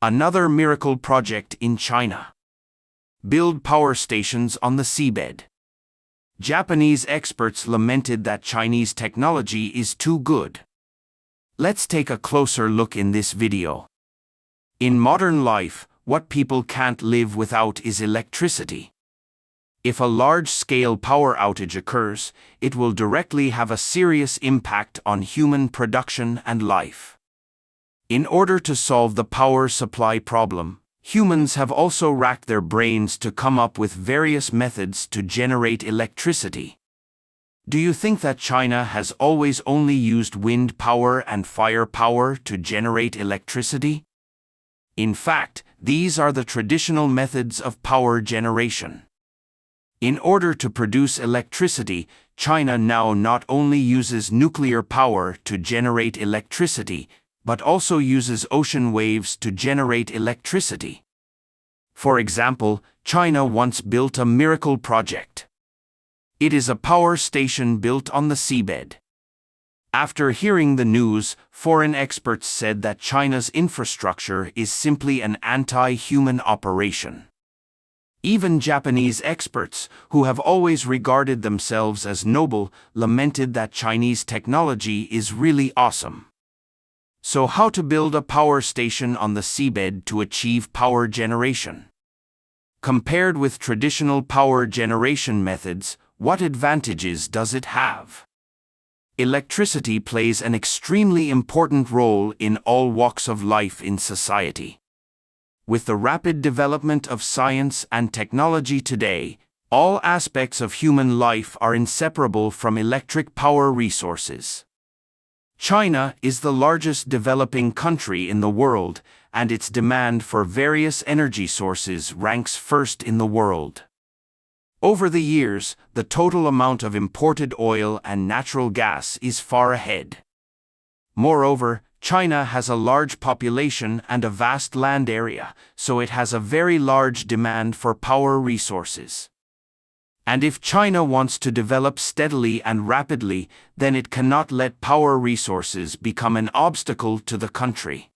Another miracle project in China. Build power stations on the seabed. Japanese experts lamented that Chinese technology is too good. Let's take a closer look in this video. In modern life, what people can't live without is electricity. If a large-scale power outage occurs, it will directly have a serious impact on human production and life. In order to solve the power supply problem, humans have also racked their brains to come up with various methods to generate electricity. Do you think that China has always only used wind power and fire power to generate electricity? In fact, these are the traditional methods of power generation. In order to produce electricity, China now not only uses nuclear power to generate electricity, but also uses ocean waves to generate electricity. For example, China once built a miracle project. It is a power station built on the seabed. After hearing the news, foreign experts said that China's infrastructure is simply an anti-human operation. Even Japanese experts, who have always regarded themselves as noble, lamented that Chinese technology is really awesome. So how to build a power station on the seabed to achieve power generation? Compared with traditional power generation methods, what advantages does it have? Electricity plays an extremely important role in all walks of life in society. With the rapid development of science and technology today, all aspects of human life are inseparable from electric power resources. China is the largest developing country in the world, and its demand for various energy sources ranks first in the world. Over the years, the total amount of imported oil and natural gas is far ahead. Moreover, China has a large population and a vast land area, so it has a very large demand for power resources. And if China wants to develop steadily and rapidly, then it cannot let power resources become an obstacle to the country.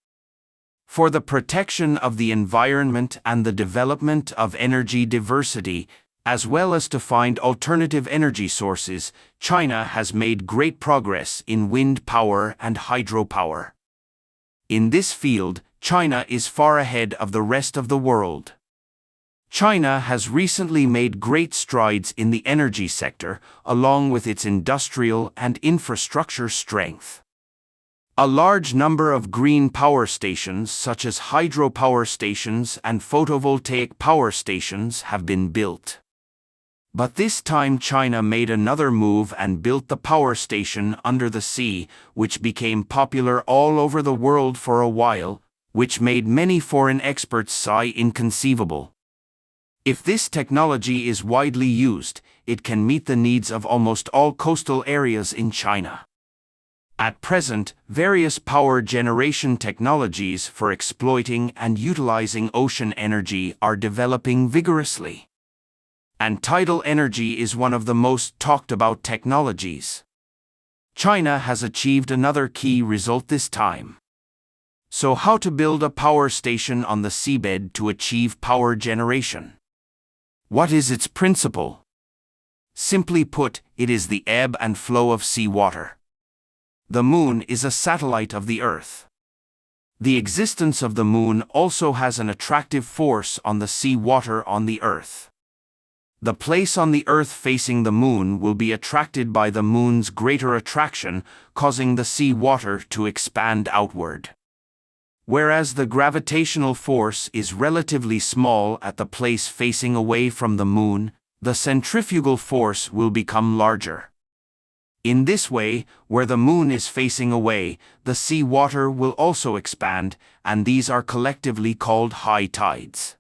For the protection of the environment and the development of energy diversity, as well as to find alternative energy sources, China has made great progress in wind power and hydropower. In this field, China is far ahead of the rest of the world. China has recently made great strides in the energy sector, along with its industrial and infrastructure strength. A large number of green power stations, such as hydropower stations and photovoltaic power stations, have been built. But this time China made another move and built the power station under the sea, which became popular all over the world for a while, which made many foreign experts sigh inconceivable. If this technology is widely used, it can meet the needs of almost all coastal areas in China. At present, various power generation technologies for exploiting and utilizing ocean energy are developing vigorously. And tidal energy is one of the most talked about technologies. China has achieved another key result this time. So how to build a power station on the seabed to achieve power generation? What is its principle? Simply put, it is the ebb and flow of seawater. The moon is a satellite of the Earth. The existence of the moon also has an attractive force on the seawater on the Earth. The place on the Earth facing the moon will be attracted by the moon's greater attraction, causing the seawater to expand outward. Whereas the gravitational force is relatively small at the place facing away from the moon, the centrifugal force will become larger. In this way, where the moon is facing away, the seawater will also expand, and these are collectively called high tides.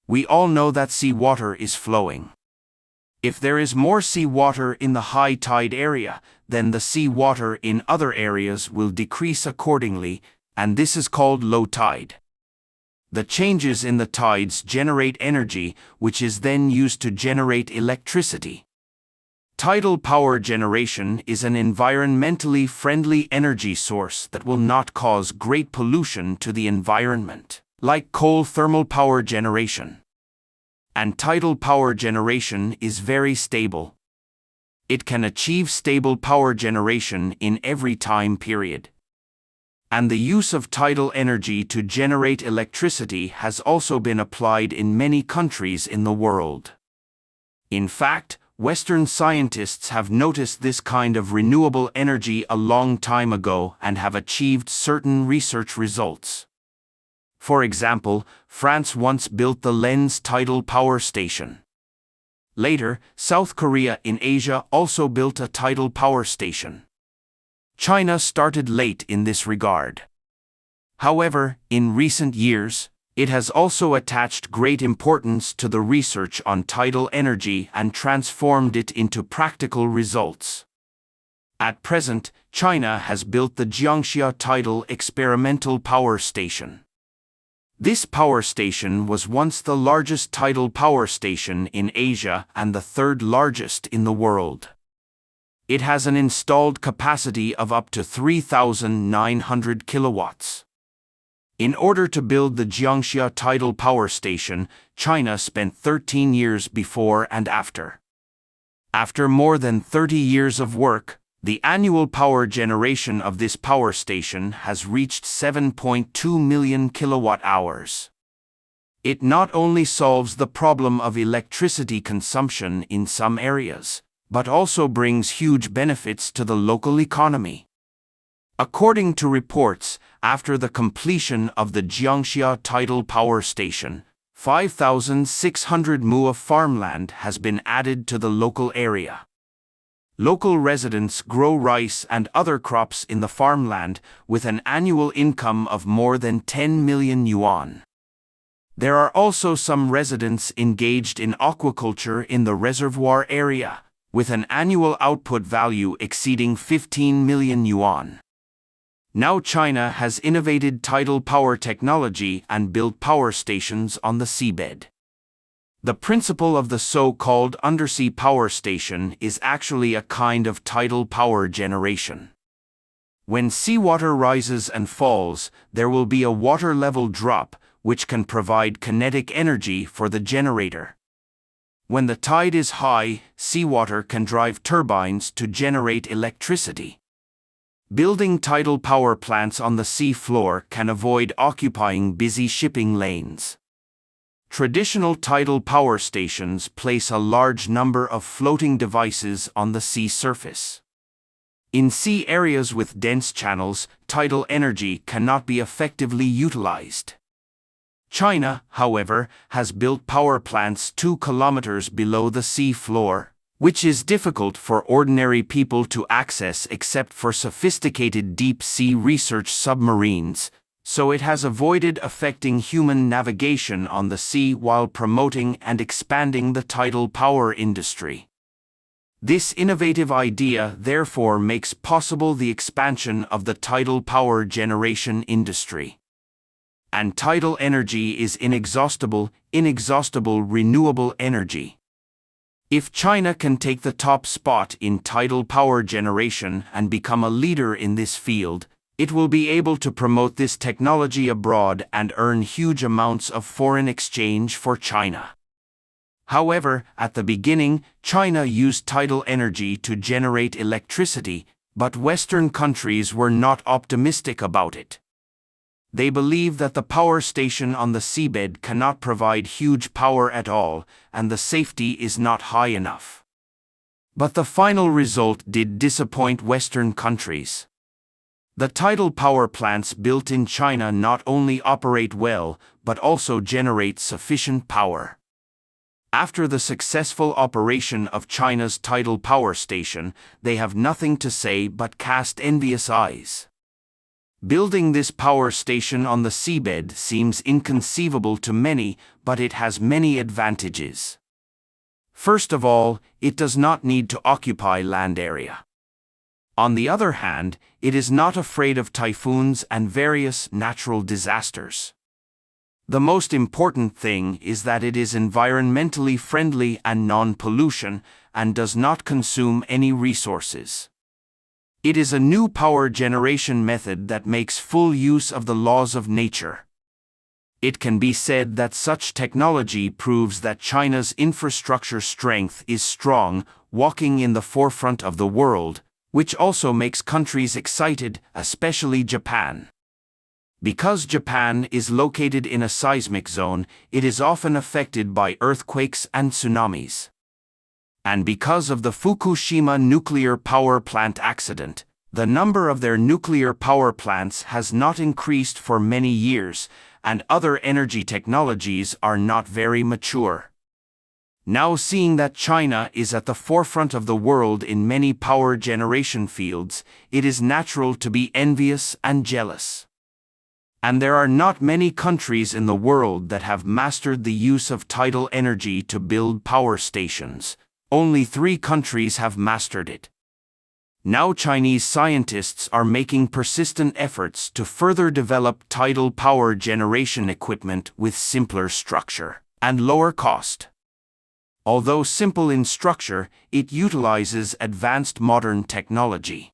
We all know that seawater is flowing. If there is more seawater in the high tide area, then the seawater in other areas will decrease accordingly, and this is called low tide. The changes in the tides generate energy, which is then used to generate electricity. Tidal power generation is an environmentally friendly energy source that will not cause great pollution to the environment. like coal thermal power generation. And tidal power generation is very stable. It can achieve stable power generation in every time period. And the use of tidal energy to generate electricity has also been applied in many countries in the world. In fact, Western scientists have noticed this kind of renewable energy a long time ago and have achieved certain research results. For example, France once built the Lens tidal power station. Later, South Korea in Asia also built a tidal power station. China started late in this regard. However, in recent years, it has also attached great importance to the research on tidal energy and transformed it into practical results. At present, China has built the Jiangxia Tidal Experimental Power Station. This power station was once the largest tidal power station in Asia and the third largest in the world. It has an installed capacity of up to 3,900 kilowatts. In order to build the Jiangxia Tidal Power Station, China spent 13 years before and after. After more than 30 years of work, the annual power generation of this power station has reached 7.2 million kilowatt-hours. It not only solves the problem of electricity consumption in some areas, but also brings huge benefits to the local economy. According to reports, after the completion of the Jiangxia Tidal Power Station, 5,600 mu of farmland has been added to the local area. Local residents grow rice and other crops in the farmland with an annual income of more than 10 million yuan. There are also some residents engaged in aquaculture in the reservoir area, with an annual output value exceeding 15 million yuan. Now China has innovated tidal power technology and built power stations on the seabed. The principle of the so-called undersea power station is actually a kind of tidal power generation. When seawater rises and falls, there will be a water level drop, which can provide kinetic energy for the generator. When the tide is high, seawater can drive turbines to generate electricity. Building tidal power plants on the sea floor can avoid occupying busy shipping lanes. Traditional tidal power stations place a large number of floating devices on the sea surface. In sea areas with dense channels, tidal energy cannot be effectively utilized. China, however, has built power plants 2 kilometers below the sea floor, which is difficult for ordinary people to access except for sophisticated deep-sea research submarines, so it has avoided affecting human navigation on the sea while promoting and expanding the tidal power industry. This innovative idea therefore makes possible the expansion of the tidal power generation industry. And tidal energy is inexhaustible renewable energy. If China can take the top spot in tidal power generation and become a leader in this field, it will be able to promote this technology abroad and earn huge amounts of foreign exchange for China. However, at the beginning, China used tidal energy to generate electricity, but Western countries were not optimistic about it. They believe that the power station on the seabed cannot provide huge power at all, and the safety is not high enough. But the final result did disappoint Western countries. The tidal power plants built in China not only operate well, but also generate sufficient power. After the successful operation of China's tidal power station, they have nothing to say but cast envious eyes. Building this power station on the seabed seems inconceivable to many, but it has many advantages. First of all, it does not need to occupy land area. On the other hand, it is not afraid of typhoons and various natural disasters. The most important thing is that it is environmentally friendly and non-pollution, and does not consume any resources. It is a new power generation method that makes full use of the laws of nature. It can be said that such technology proves that China's infrastructure strength is strong, walking in the forefront of the world, which also makes countries excited, especially Japan. Because Japan is located in a seismic zone, it is often affected by earthquakes and tsunamis. And because of the Fukushima nuclear power plant accident, the number of their nuclear power plants has not increased for many years, and other energy technologies are not very mature. Now, seeing that China is at the forefront of the world in many power generation fields, it is natural to be envious and jealous. And there are not many countries in the world that have mastered the use of tidal energy to build power stations. Only 3 countries have mastered it. Now Chinese scientists are making persistent efforts to further develop tidal power generation equipment with simpler structure and lower cost. Although simple in structure, it utilizes advanced modern technology.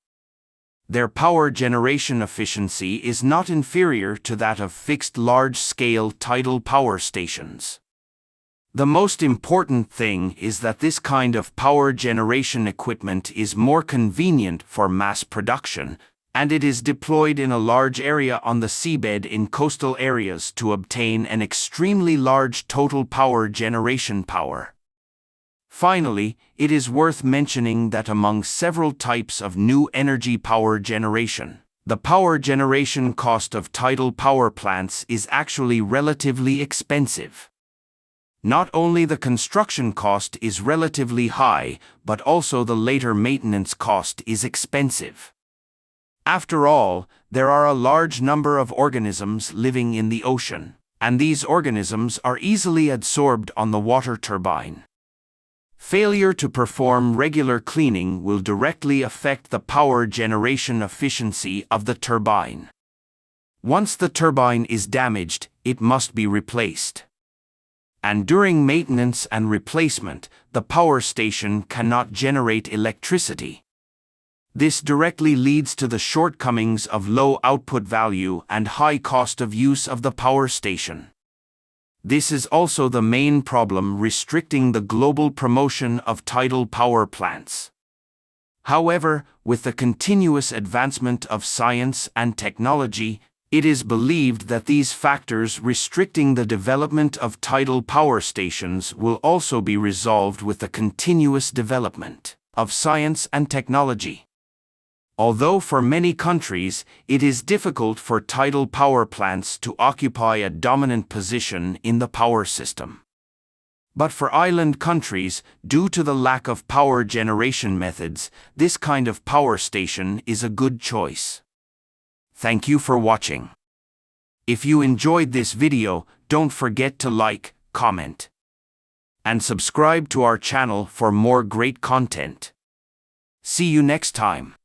Their power generation efficiency is not inferior to that of fixed large-scale tidal power stations. The most important thing is that this kind of power generation equipment is more convenient for mass production, and it is deployed in a large area on the seabed in coastal areas to obtain an extremely large total power generation power. Finally, it is worth mentioning that among several types of new energy power generation, the power generation cost of tidal power plants is actually relatively expensive. Not only the construction cost is relatively high, but also the later maintenance cost is expensive. After all, there are a large number of organisms living in the ocean, and these organisms are easily adsorbed on the water turbine. Failure to perform regular cleaning will directly affect the power generation efficiency of the turbine. Once the turbine is damaged, it must be replaced. And during maintenance and replacement, the power station cannot generate electricity. This directly leads to the shortcomings of low output value and high cost of use of the power station. This is also the main problem restricting the global promotion of tidal power plants. However, with the continuous advancement of science and technology, it is believed that these factors restricting the development of tidal power stations will also be resolved with the continuous development of science and technology. Although for many countries, it is difficult for tidal power plants to occupy a dominant position in the power system. But for island countries, due to the lack of power generation methods, this kind of power station is a good choice. Thank you for watching. If you enjoyed this video, don't forget to like, comment, and subscribe to our channel for more great content. See you next time.